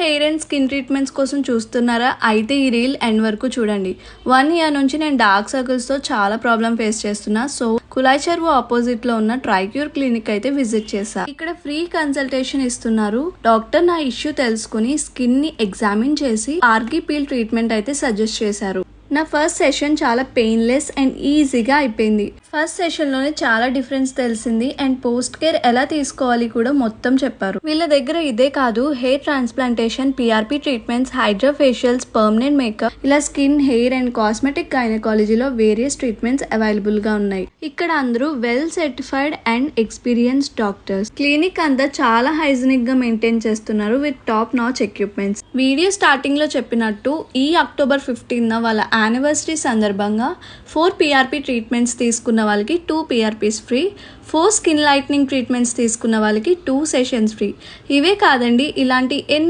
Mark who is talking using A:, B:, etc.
A: Hair and skin treatments కోసం చూస్తున్నారా? అయితే ఈ రీల్ ఎండ్ వరకు చూడండి. 1 ఇయర్ నుంచి నేను డార్క్ సర్కిల్స్ తో చాలా ప్రాబ్లం ఫేస్ చేస్తున్నా. సో కులాయి చెరువు ఆపోజిట్ లో ఉన్న ట్రైక్యూర్ క్లినిక్ అయితే విజిట్ చేశా. ఇక్కడ ఫ్రీ కన్సల్టేషన్ ఇస్తున్నారు. డాక్టర్ నా ఇష్యూ తెలుసుకుని స్కిన్ ని ఎగ్జామిన్ చేసి ఆర్గీ పీల్ ట్రీట్మెంట్ అయితే సజెస్ట్ చేశారు. నా ఫస్ట్ సెషన్ చాలా పెయిన్లెస్ అండ్ ఈజీగా అయిపోయింది. ఫస్ట్ సెషన్ లోనే చాలా డిఫరెన్స్ తెలిసింది అండ్ పోస్ట్ కేర్ ఎలా తీసుకోవాలి కూడా మొత్తం చెప్పారు. వీళ్ళ దగ్గర ఇదే కాదు, hair transplantation, PRP treatments, hydra facials, permanent makeup, ఇలా స్కిన్, హెయిర్ అండ్ కాస్మెటిక్ గైనకాలజీలో వేరియస్ ట్రీట్మెంట్స్ అవైలబుల్ గా ఉన్నాయి. ఇక్కడ అందరూ well certified and experienced doctors. Clinic అంతా చాలా హైజీనిక్ గా మెయింటైన్ చేస్తున్నారు with top notch equipments. Video starting లో చెప్పినట్టు ఈ అక్టోబర్ 15 వాళ్ళ యానివర్సరీ సందర్భంగా 4 పిఆర్పి ట్రీట్మెంట్స్ తీసుకున్న వాళ్ళకి 2 PRPs free, 4 skin lightning treatments తీసుకున్న వాళ్ళకి 2 సెషన్స్ ఫ్రీ. ఇవే కాదండి, ఇలాంటి